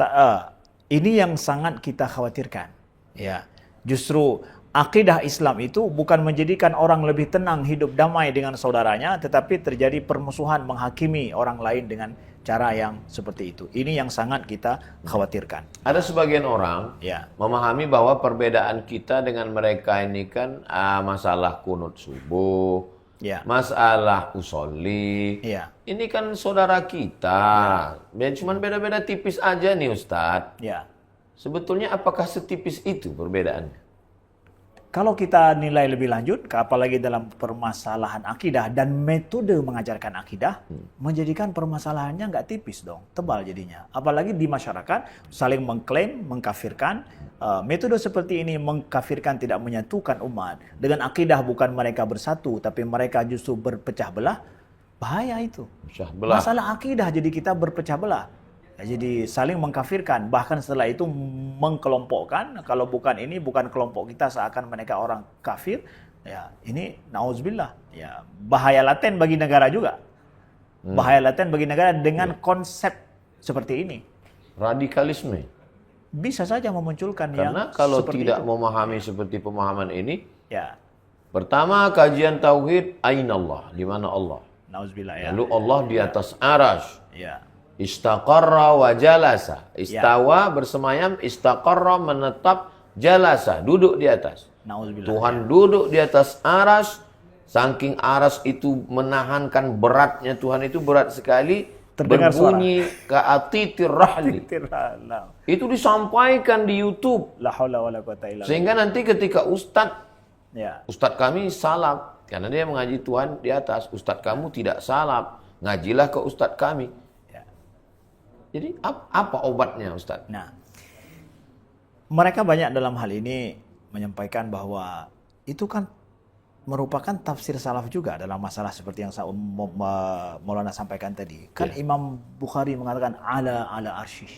Ini yang sangat kita khawatirkan. Ya, justru akidah Islam itu bukan menjadikan orang lebih tenang hidup damai dengan saudaranya, tetapi terjadi permusuhan menghakimi orang lain dengan cara yang seperti itu. Ini yang sangat kita khawatirkan. Ada sebagian orang memahami bahwa perbedaan kita dengan mereka ini kan masalah kunut subuh, masalah usolli. Ini kan saudara kita. Cuman beda-beda tipis aja nih Ustadz. Sebetulnya apakah setipis itu perbedaannya? Kalau kita nilai lebih lanjut, apalagi dalam permasalahan akidah dan metode mengajarkan akidah, menjadikan permasalahannya nggak tipis dong, tebal jadinya. Apalagi di masyarakat saling mengklaim, mengkafirkan. Metode seperti ini mengkafirkan, tidak menyatukan umat. Dengan akidah bukan mereka bersatu, tapi mereka justru berpecah belah. Bahaya itu. Masalah akidah jadi kita berpecah belah. Jadi saling mengkafirkan, bahkan setelah itu mengkelompokkan. Kalau bukan ini, bukan kelompok kita, seakan mereka orang kafir. Ya, ini nauzubillah. Ya, bahaya laten bagi negara juga. Bahaya laten bagi negara dengan konsep seperti ini. Radikalisme. Bisa saja memunculkan karena yang kalau seperti tidak itu. memahami seperti pemahaman ini, pertama kajian tauhid, ainallah, di mana Allah. Nauzubillah. Lalu Allah di atas arash. Istaqarra wa jalasa. Istawa bersemayam, istaqarra menetap, jalasa duduk di atas. Tuhan duduk di atas aras. Saking aras itu menahankan beratnya, Tuhan itu berat sekali. Terdengar berbunyi ka'atitir rahli. Itu disampaikan di YouTube. La haula wala quwata illa billah. Sehingga nanti ketika Ustadz kami salaf, karena dia mengaji Tuhan di atas. Ustadz kamu tidak salaf, ngajilah ke Ustadz kami. Jadi apa obatnya Ustadz? Nah, mereka banyak dalam hal ini menyampaikan bahwa itu kan merupakan tafsir salaf juga dalam masalah seperti yang Maulana sampaikan tadi. Kan Imam Bukhari mengatakan ala arsy.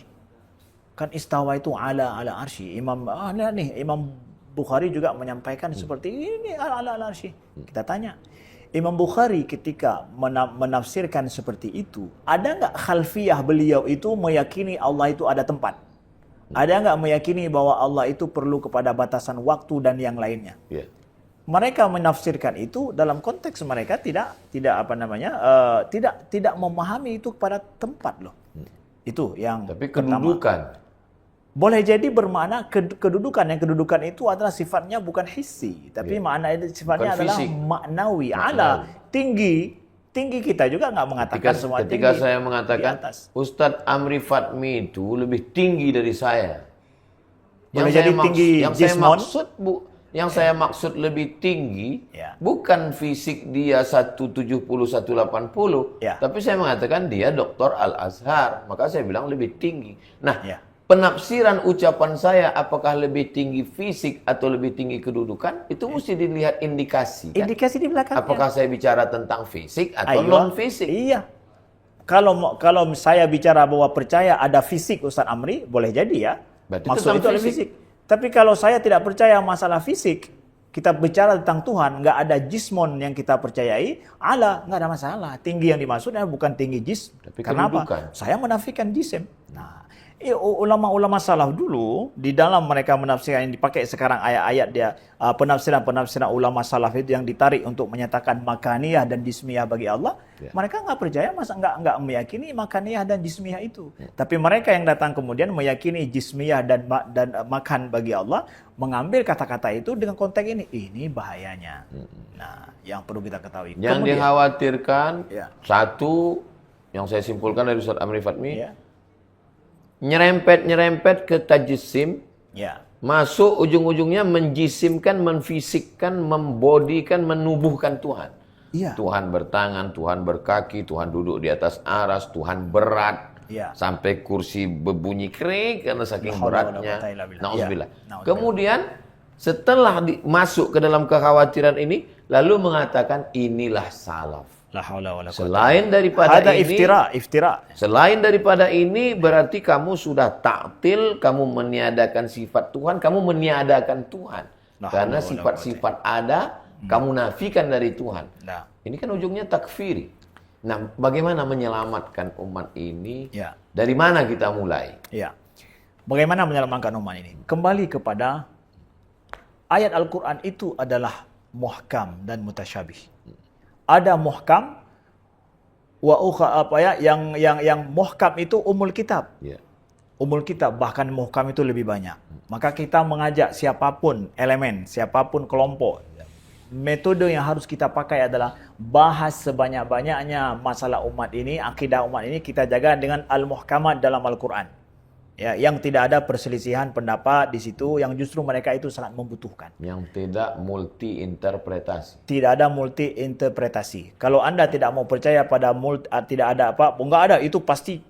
Kan istawa itu ala arsy. Imam Bukhari juga menyampaikan seperti ini ala arsy. Kita tanya, Imam Bukhari ketika menafsirkan seperti itu, ada nggak khalfiyah beliau itu meyakini Allah itu ada tempat? Ada nggak meyakini bahwa Allah itu perlu kepada batasan waktu dan yang lainnya? Mereka menafsirkan itu dalam konteks mereka tidak memahami itu kepada tempat loh. Itu yang tapi kedudukan. Pertama. Boleh jadi bermakna kedudukan. Yang kedudukan itu adalah sifatnya bukan hissi, tapi makna sifatnya bukan adalah fisik. Maknawi. Ala tinggi kita juga nggak mengatakan semua tinggi. Ketika saya mengatakan Ustadz Amri Fatmi itu lebih tinggi dari saya. Boleh jadi tinggi jismon. Yang saya maksud lebih tinggi bukan fisik dia 170 180, tapi saya mengatakan dia Dr. Al-Azhar, maka saya bilang lebih tinggi. Nah, penafsiran ucapan saya apakah lebih tinggi fisik atau lebih tinggi kedudukan itu mesti dilihat indikasi. Kan? Indikasi di belakangnya. Apakah saya bicara tentang fisik atau non fisik? Iya. Kalau saya bicara bahwa percaya ada fisik Ustaz Amri, boleh jadi ya. Berarti maksud itu ada fisik. Tapi kalau saya tidak percaya masalah fisik, kita bicara tentang Tuhan, nggak ada jismon yang kita percayai, nggak ada masalah. Tinggi yang dimaksud bukan tinggi jism. Tapi karena apa? Saya menafikan jism. Nah, ulama-ulama salaf dulu di dalam mereka menafsirkan yang dipakai sekarang ayat-ayat dia penafsiran ulama salaf itu yang ditarik untuk menyatakan makaniyah dan jismiyah bagi Allah, mereka nggak percaya, nggak meyakini makaniyah dan jismiyah itu. Tapi mereka yang datang kemudian meyakini jismiyah dan makan bagi Allah, mengambil kata-kata itu dengan konteks ini bahayanya. Nah, yang perlu kita ketahui. Yang kemudian dikhawatirkan satu yang saya simpulkan dari Ustaz Amri Fatmi. Nyerempet ke tajsim, masuk ujung-ujungnya menjisimkan, menfisikkan, membodikan, menubuhkan Tuhan. Tuhan bertangan, Tuhan berkaki, Tuhan duduk di atas aras, Tuhan berat, sampai kursi berbunyi krik karena saking beratnya. Nauzubillah. Kemudian setelah masuk ke dalam kekhawatiran ini, lalu mengatakan inilah salaf. La haula wala quwwata. Selain daripada Ada ini, iftira. selain daripada ini berarti kamu sudah taktil, kamu meniadakan sifat Tuhan, kamu meniadakan Tuhan. La Karena haula wala sifat-sifat ada, kamu nafikan dari Tuhan. Nah, Ini kan ujungnya takfiri. Nah, bagaimana menyelamatkan umat ini? ya. Dari mana kita mulai? Ya. Bagaimana menyelamatkan umat ini? Kembali kepada ayat Al-Quran itu adalah muhkam dan mutasyabih. Ada muhkam yang muhkam itu umul kitab. Ya. Umul kitab, bahkan muhkam itu lebih banyak. Maka kita mengajak siapapun elemen, siapapun kelompok, metode yang harus kita pakai adalah bahas sebanyak-banyaknya masalah umat ini, akidah umat ini kita jaga dengan al-muhkamat dalam Al-Quran. Ya, yang tidak ada perselisihan pendapat di situ, yang justru mereka itu sangat membutuhkan. Yang tidak multi interpretasi. Tidak ada multi interpretasi. Kalau Anda tidak mau percaya pada tidak ada apa, enggak ada, itu pasti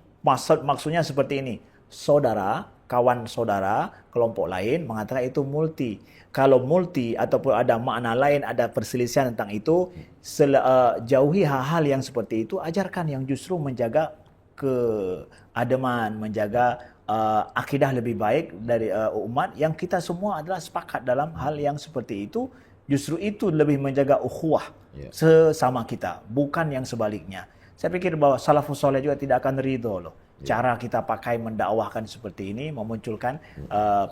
maksudnya seperti ini. Saudara, kawan saudara, kelompok lain mengatakan itu multi. Kalau multi ataupun ada makna lain, ada perselisihan tentang itu, jauhi hal-hal yang seperti itu, ajarkan yang justru menjaga keadaman, menjaga akidah lebih baik dari umat yang kita semua adalah sepakat dalam hal yang seperti itu. Justru itu lebih menjaga ukhuwah sesama kita, bukan yang sebaliknya. Saya pikir bahwa salafus saleh juga tidak akan ridho loh. Cara kita pakai mendakwahkan seperti ini memunculkan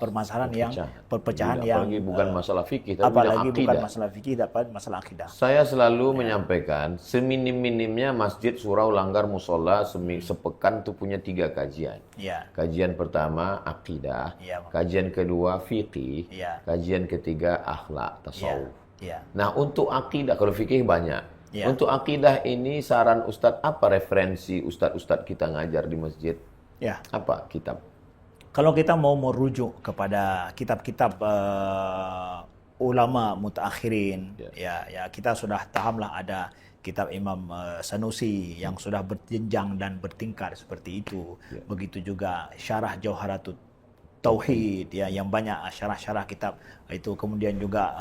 permasalahan perpecahan yang apalagi bukan masalah fikih, tapi apalagi akidah. bukan masalah fikih, tapi masalah akidah. Saya selalu menyampaikan seminim-minimnya masjid, surau, langgar, musola sepekan itu punya 3 kajian. Ya. Kajian pertama akidah, Ya. kajian kedua fikih, Ya. kajian ketiga akhlak, tasawuf. Ya. Nah, untuk akidah kalau fikih banyak. Ya. Untuk akidah ini saran Ustadz apa referensi Ustadz kita ngajar di masjid? Ya. Apa kitab? Kalau kita mau merujuk kepada kitab-kitab ulama mutaakhirin, ya kita sudah pahamlah ada kitab Imam Sanusi yang sudah berjenjang dan bertingkat seperti itu. Begitu juga Syarah Jauharatut Tauhid ya, yang banyak syarah-syarah kitab itu. Kemudian juga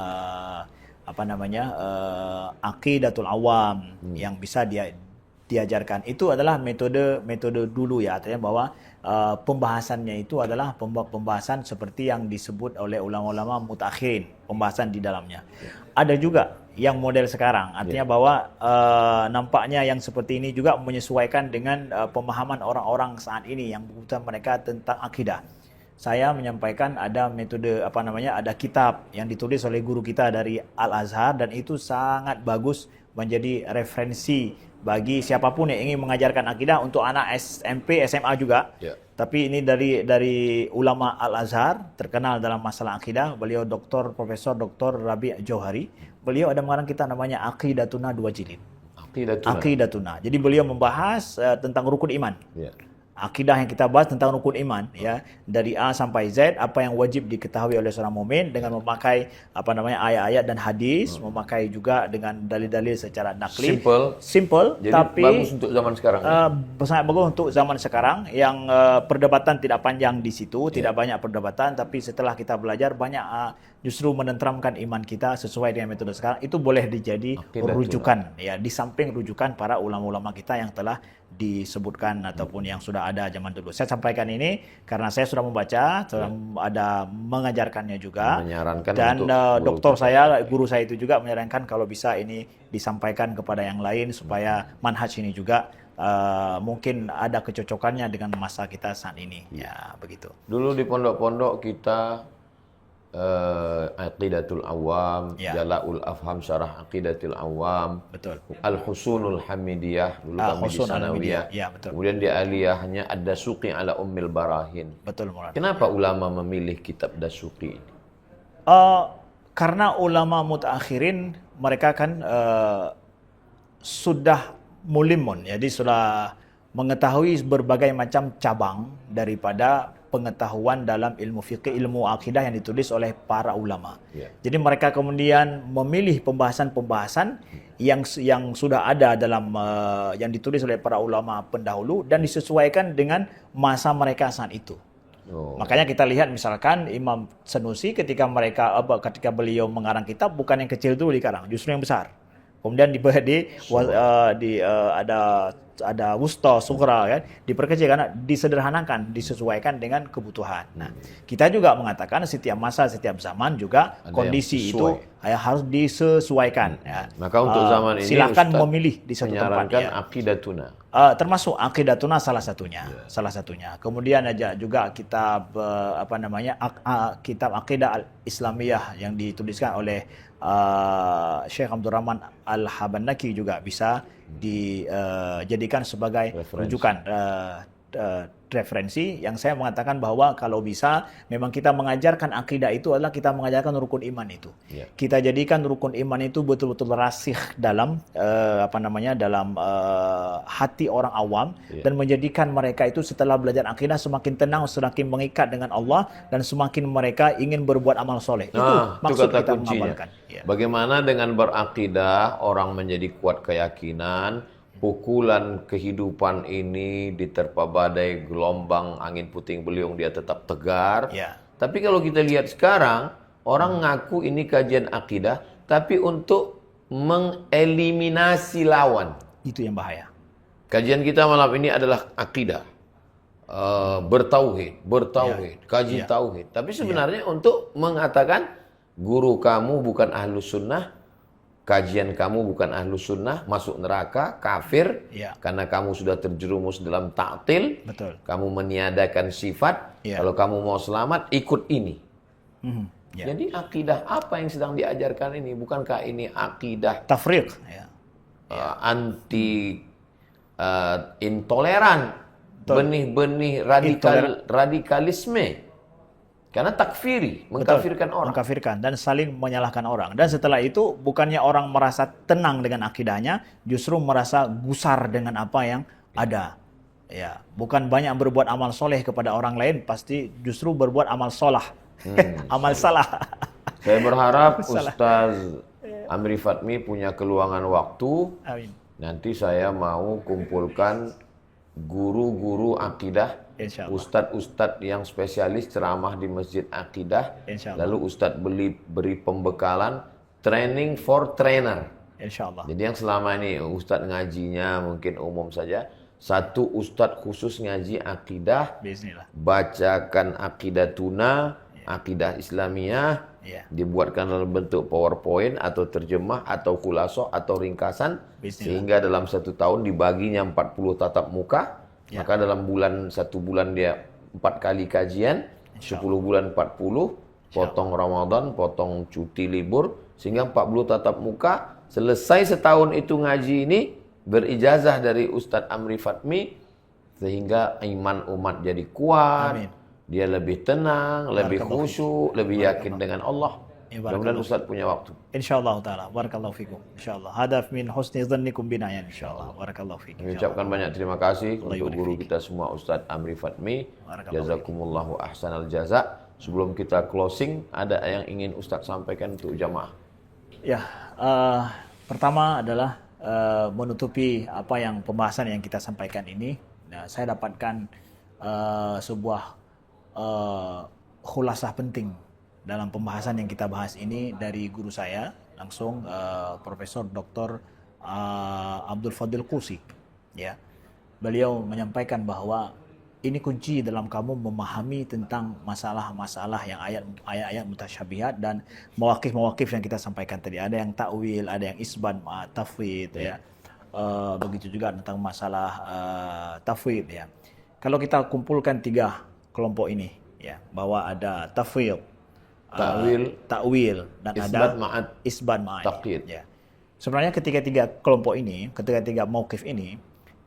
Aqidatul Awam yang bisa diajarkan. Itu adalah metode dulu ya, artinya bahwa pembahasannya itu adalah pembahasan seperti yang disebut oleh ulama-ulama mutakhirin, pembahasan di dalamnya. Ada juga yang model sekarang, artinya bahwa nampaknya yang seperti ini juga menyesuaikan dengan pemahaman orang-orang saat ini yang kebutuhan mereka tentang akidah. Saya menyampaikan ada metode ada kitab yang ditulis oleh guru kita dari Al-Azhar, dan itu sangat bagus menjadi referensi bagi siapapun yang ingin mengajarkan akidah untuk anak SMP, SMA juga. Tapi ini dari ulama Al-Azhar terkenal dalam masalah akidah. Beliau Profesor Dr. Rabi' Johari. Beliau ada mengarang kitab namanya Aqidatuna 2 jilid. Aqidatuna. Jadi beliau membahas tentang rukun iman. Akidah yang kita bahas tentang rukun iman ya, dari A sampai Z, apa yang wajib diketahui oleh seorang mukmin dengan memakai ayat-ayat dan hadis, memakai juga dengan dalil-dalil secara nakli. Simple. Jadi tapi bagus untuk zaman sekarang. Sangat bagus untuk zaman sekarang yang perdebatan tidak panjang di situ, tidak banyak perdebatan, tapi setelah kita belajar banyak justru menenteramkan iman kita sesuai dengan metode sekarang. Itu boleh dijadi rujukan ya, di samping rujukan para ulama-ulama kita yang telah disebutkan ataupun yang sudah ada zaman dulu. Saya sampaikan ini karena saya sudah membaca, sudah ada mengajarkannya juga, dan guru saya itu juga menyarankan kalau bisa ini disampaikan kepada yang lain supaya manhaj ini juga mungkin ada kecocokannya dengan masa kita saat ini. Ya, begitu. Dulu di pondok-pondok kita Aqidatul Awam, Jala'ul Afham Syarah Aqidatul Awam, betul. Al-Husunul Hamidiyah dulu kami di Sanawiyah. Ya, betul. Kemudian di Aliyahnya Ad-Dasuqi ala Ummil Barahin. Betul, Murad. Kenapa ulama memilih kitab Dasuqi ini? Karena ulama mutakhirin mereka kan sudah mulimun, jadi sudah mengetahui berbagai macam cabang daripada pengetahuan dalam ilmu fikih, ilmu akidah yang ditulis oleh para ulama. Jadi mereka kemudian memilih pembahasan-pembahasan yang sudah ada dalam yang ditulis oleh para ulama pendahulu dan disesuaikan dengan masa mereka saat itu. Makanya kita lihat misalkan Imam Sanusi ketika beliau mengarang kitab bukan yang kecil dulu dikarang, justru yang besar. kemudian ada wusta, sughra kan, diperkecil karena disederhanakan, disesuaikan dengan kebutuhan. Nah, kita juga mengatakan setiap masa, setiap zaman juga Ada kondisi yang itu harus disesuaikan. Ya. Maka untuk zaman ini silakan Ustaz memilih di satu tempat. menyarankan Ya. aqidatuna. Termasuk aqidatuna salah satunya. Kemudian aja juga kitab kitab Aqidah Al-Islamiyah yang dituliskan oleh Syekh Abdurrahman Al-Habannaki juga bisa dijadikan sebagai rujukan referensi yang saya mengatakan bahwa kalau bisa memang kita mengajarkan akidah itu adalah kita mengajarkan rukun iman itu. Yeah. Kita jadikan rukun iman itu betul-betul rasih dalam dalam hati orang awam dan menjadikan mereka itu setelah belajar akidah semakin tenang, semakin mengikat dengan Allah dan semakin mereka ingin berbuat amal soleh. Itu maksud kata kita kuncinya. mengamalkan. Yeah. Bagaimana dengan berakidah orang menjadi kuat keyakinan, pukulan kehidupan ini diterpa badai, gelombang, angin puting beliung dia tetap tegar. Ya. Tapi kalau kita lihat sekarang, orang ngaku ini kajian akidah, tapi untuk mengeliminasi lawan. Itu yang bahaya. Kajian kita malam ini adalah akidah. Bertauhid, kaji tauhid. Tapi sebenarnya untuk mengatakan guru kamu bukan ahlus sunnah, kajian kamu bukan ahlus sunnah, masuk neraka, kafir, karena kamu sudah terjerumus dalam ta'til, kamu meniadakan sifat, kalau kamu mau selamat, ikut ini. Jadi akidah apa yang sedang diajarkan ini? Bukankah ini akidah tafriq, anti intoleran, benih-benih radikalisme. Karena takfiri, mengkafirkan orang. Mengkafirkan dan saling menyalahkan orang. Dan setelah itu bukannya orang merasa tenang dengan akidahnya, justru merasa gusar dengan apa yang ada. Ya, bukan banyak berbuat amal soleh kepada orang lain, pasti justru berbuat amal solah. Amal salah. Saya berharap Ustaz Amri Fatmi punya keluangan waktu. Amin. Nanti saya mau kumpulkan guru-guru akidah, ustadz-ustadz yang spesialis ceramah di masjid akidah, lalu ustadz beri pembekalan training for trainer. Insyaallah. Jadi yang selama ini ustadz ngajinya mungkin umum saja, satu ustadz khusus ngaji akidah, bacakan akidatuna, akidah Islamiyah, dibuatkan dalam bentuk PowerPoint atau terjemah atau khulasoh atau ringkasan, sehingga dalam 1 tahun dibaginya 40 tatap muka. Maka dalam satu bulan dia 4 kali kajian, 10 bulan 40, potong Ramadan, potong cuti libur, sehingga 40 tatap muka. Selesai setahun itu ngaji ini, berijazah dari Ustadz Amri Fatmi, sehingga iman umat jadi kuat. Amin. Dia lebih tenang, lebih khusyuk, lebih yakin dengan Allah. Mudah-mudahan Ustaz punya waktu. Insyaallah taala. Barakallahu fikum. Insyaallah. Hadaf min husni dzannikum bina ya insyaallah. Barakallahu fikum. Kami ucapkan banyak terima kasih untuk guru kita semua Ustaz Amri Fatmi. Jazakumullahu ahsanal jaza. Sebelum kita closing, ada yang ingin Ustaz sampaikan untuk jamaah? Ya, pertama adalah menutupi apa yang pembahasan yang kita sampaikan ini. Nah, saya dapatkan sebuah khulasah penting dalam pembahasan yang kita bahas ini dari guru saya langsung, Profesor Dr. Abdul Fadil Qusi. Ya, beliau menyampaikan bahwa ini kunci dalam kamu memahami tentang masalah-masalah yang ayat-ayat mutasyabihat dan mawaqif-mawaqif yang kita sampaikan tadi. Ada yang takwil, ada yang isbat, tafwid, ya. Begitu juga tentang masalah tafwid, ya. Kalau kita kumpulkan 3 kelompok ini, ya, bahwa ada tafwid, takwil dan ada isbat ma'ad. Ya. Sebenarnya ketiga-tiga kelompok ini, ketiga-tiga mauqif ini,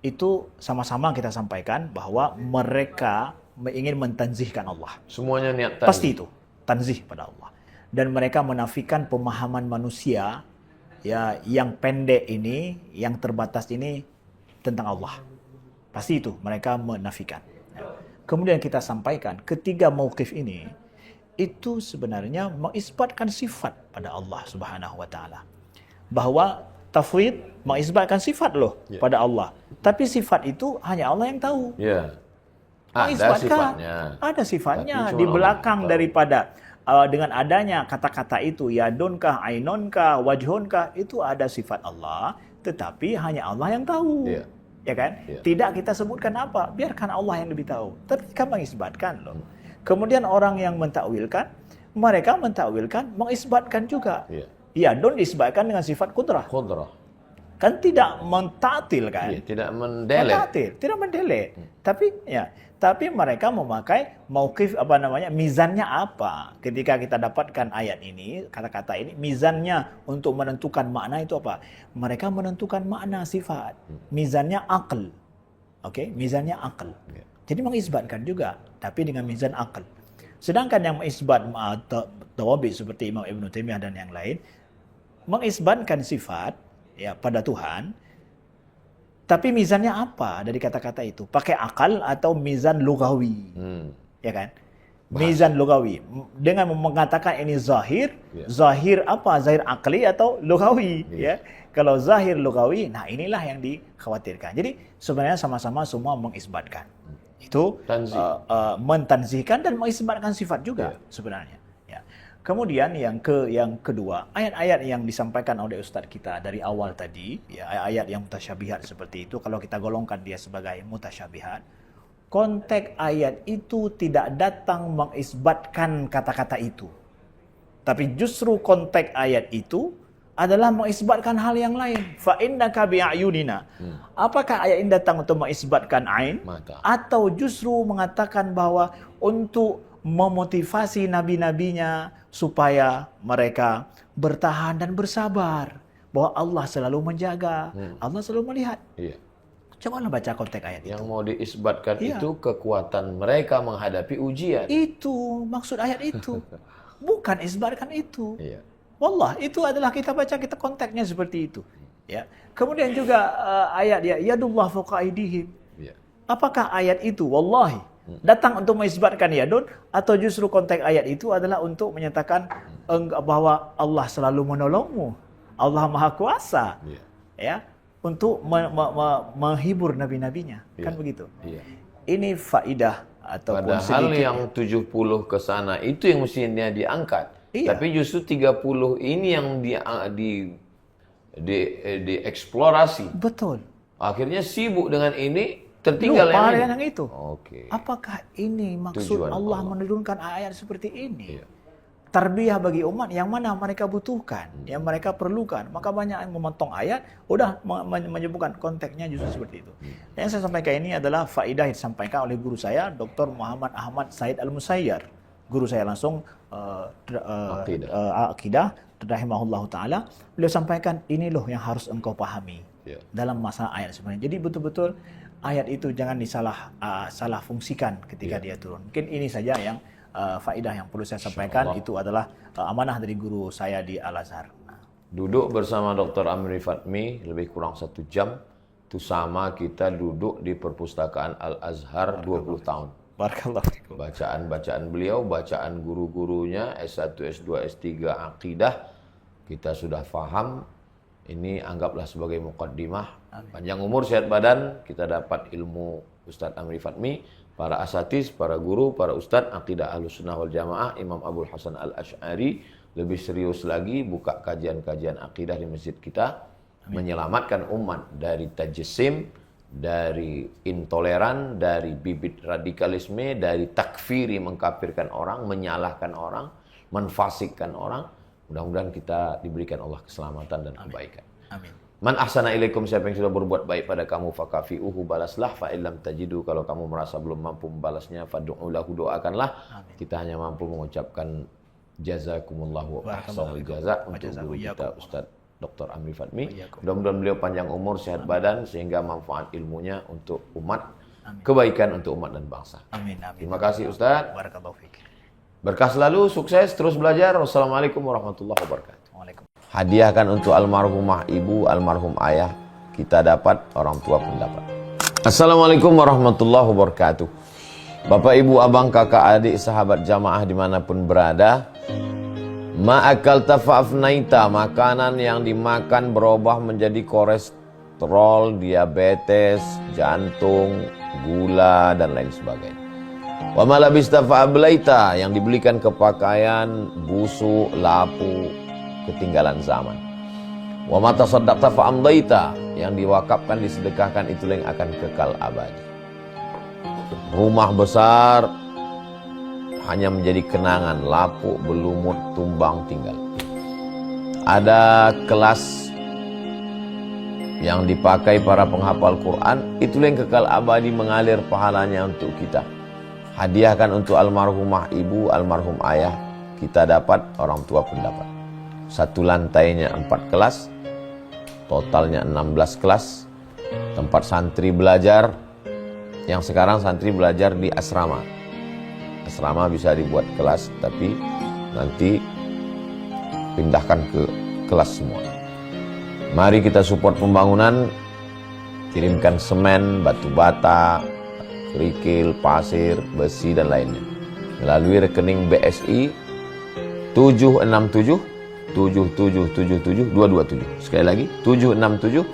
itu sama-sama kita sampaikan bahwa mereka ingin mentanzihkan Allah. Semuanya niat tanzih. Pasti itu, tanzih pada Allah. Dan mereka menafikan pemahaman manusia, ya, yang pendek ini, yang terbatas ini tentang Allah. Pasti itu mereka menafikan. Kemudian kita sampaikan ketiga mauqif ini itu sebenarnya mengisbatkan sifat pada Allah Subhanahu wa taala. Bahwa tafwid mengisbatkan sifat pada Allah. Tapi sifat itu hanya Allah yang tahu. Ada sifatnya. Ada sifatnya di belakang daripada dengan adanya kata-kata itu, yadunkah, ainunkah, wajhunkah, itu ada sifat Allah, tetapi hanya Allah yang tahu. Ya kan? Tidak kita sebutkan apa, biarkan Allah yang lebih tahu. Tapi kan mengisbatkan loh. Kemudian orang yang mentakwilkan, mereka mentakwilkan, mengisbatkan juga. Yadun disebutkan dengan sifat kudrah. Kan tidak mentatil kan? Tidak mendelet. Tidak mendelet. Tapi mereka memakai mauqif mizannya apa? Ketika kita dapatkan ayat ini, kata-kata ini, mizannya untuk menentukan makna itu apa? Mereka menentukan makna sifat. Mizannya akal. Oke, mizannya akal. Jadi mengisbatkan juga, tapi dengan mizan akal. Sedangkan yang mengisbat tawabi seperti Imam Ibn Taimiyah dan yang lain, mengisbatkan sifat pada Tuhan, tapi mizannya apa dari kata-kata itu? Pakai akal atau mizan lugawi? Ya kan? Mizan lugawi. Dengan mengatakan ini zahir, zahir apa? Zahir akli atau lugawi? Ya. Kalau zahir lugawi, nah inilah yang dikhawatirkan. Jadi sebenarnya sama-sama semua mengisbatkan. Itu mentanzihkan dan mengisbatkan sifat juga sebenarnya. Ya. Kemudian yang kedua, ayat-ayat yang disampaikan oleh Ustadz kita dari awal tadi, ayat-ayat yang mutasyabihat seperti itu, kalau kita golongkan dia sebagai mutasyabihat, konteks ayat itu tidak datang mengisbatkan kata-kata itu. Tapi justru konteks ayat itu adalah mengisbatkan hal yang lain. Fa innaka bi'ayunina. Apakah ayat ini datang untuk mengisbatkan ain? Atau justru mengatakan bahwa untuk memotivasi nabi-nabinya supaya mereka bertahan dan bersabar, bahwa Allah selalu menjaga, Allah selalu melihat. Cobalah baca konteks ayat itu. Yang mau diisbatkan itu kekuatan mereka menghadapi ujian. Itu maksud ayat itu. Bukan isbatkan itu. Wallah, itu adalah kita baca, kita konteksnya seperti itu. Ya. Kemudian juga ayat yadullah fawqa aydihim. Apakah ayat itu wallahi datang untuk mengisbatkan yadun, atau justru konteks ayat itu adalah untuk menyatakan bahwa Allah selalu menolongmu, Allah Maha Kuasa, ya, untuk menghibur nabi-nabinya, kan begitu. Ini faidah ataupun padahal yang 70 ke sana itu yang mestinya diangkat. Tapi justru 30 ini yang dieksplorasi. Betul. Akhirnya sibuk dengan ini, tertinggal yang itu. Oke. Apakah ini maksud Tujuan Allah menurunkan ayat seperti ini? Tarbiyah bagi umat yang mana mereka butuhkan, yang mereka perlukan. Maka banyak yang memotong ayat, udah menyebutkan konteksnya justru seperti itu. Yang saya sampaikan ini adalah faidah yang disampaikan oleh guru saya, Dr. Muhammad Ahmad Said Al-Musayyar. Guru saya langsung akidah, rahimahullah ta'ala. Beliau sampaikan, ini loh yang harus engkau pahami dalam masalah ayat sebenarnya. Jadi betul-betul ayat itu jangan salah fungsikan ketika dia turun. Mungkin ini saja yang faedah yang perlu saya sampaikan. Itu adalah amanah dari guru saya di Al-Azhar. Duduk bersama Dr. Amri Fatmi lebih kurang 1 jam, itu sama kita duduk di perpustakaan Al-Azhar 20 tahun. Barakallahu. Bacaan-bacaan beliau, bacaan guru-gurunya, S1, S2, S3, akidah, kita sudah faham. Ini anggaplah sebagai muqaddimah. Panjang umur, sehat badan, kita dapat ilmu Ustadz Amri Fatmi, para asatiz, para guru, para ustadz, akidah Ahlussunnah wal Jamaah, Imam Abdul Hasan Al-Asy'ari, lebih serius lagi, buka kajian-kajian akidah di masjid kita, menyelamatkan umat dari tajsim, dari intoleran, dari bibit radikalisme, dari takfiri, mengkafirkan orang, menyalahkan orang, menfasikkan orang. Mudah-mudahan kita diberikan Allah keselamatan dan kebaikan. Amin. Man ahsana ilaikum, siapa yang sudah berbuat baik pada kamu, fakafi'uhu, balaslah. Fa illam tajidu, kalau kamu merasa belum mampu membalasnya, fad'u lahu, doakanlah. Amin. Kita hanya mampu mengucapkan jazakumullahu ahsanal jaza untuk guru kita Ustadz Dr. Amri Fatmi. Mudah-mudahan beliau panjang umur, sehat badan, sehingga manfaat ilmunya untuk umat, kebaikan untuk umat dan bangsa. Amin. Terima kasih Ustadz. Barakallahu fiik. Berkah selalu, sukses, terus belajar. Wassalamualaikum warahmatullahi wabarakatuh. Hadiahkan untuk almarhumah ibu, almarhum ayah. Kita dapat, orang tua pun dapat. Assalamualaikum warahmatullahi wabarakatuh. Bapak, ibu, abang, kakak, adik, sahabat jamaah dimanapun berada. Ma'akalta fa'afnaita, makanan yang dimakan berubah menjadi kolesterol, diabetes, jantung, gula, dan lain sebagainya. Wa ma labista fa'ablaita, yang dibelikan ke pakaian busuk, lapu, ketinggalan zaman. Wa ma tasaddaqta fa'amdaita, yang diwakafkan, disedekahkan, itulah yang akan kekal abadi. Rumah besar hanya menjadi kenangan, lapuk, berlumut, tumbang, tinggal. Ada kelas yang dipakai para penghafal Quran, itulah yang kekal abadi, mengalir pahalanya untuk kita. Hadiahkan untuk almarhumah ibu, almarhum ayah, kita dapat, orang tua pun dapat. Satu lantainya 4 kelas, totalnya 16 kelas, tempat santri belajar. Yang sekarang santri belajar di asrama. Asrama bisa dibuat kelas, tapi nanti pindahkan ke kelas semua. Mari kita support pembangunan, kirimkan semen, batu bata, kerikil, pasir, besi, dan lainnya melalui rekening BSI 767 7777 227. Sekali lagi 767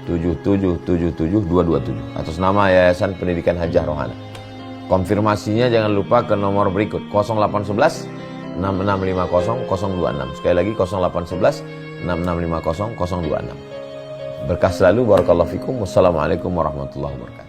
7777 227 atas nama Yayasan Pendidikan Hajah Rohana. Konfirmasinya jangan lupa ke nomor berikut 0811 6650 026. Sekali lagi 0811 6650 026. Berkah selalu, barakallahu fikum. Wassalamualaikum warahmatullahi wabarakatuh.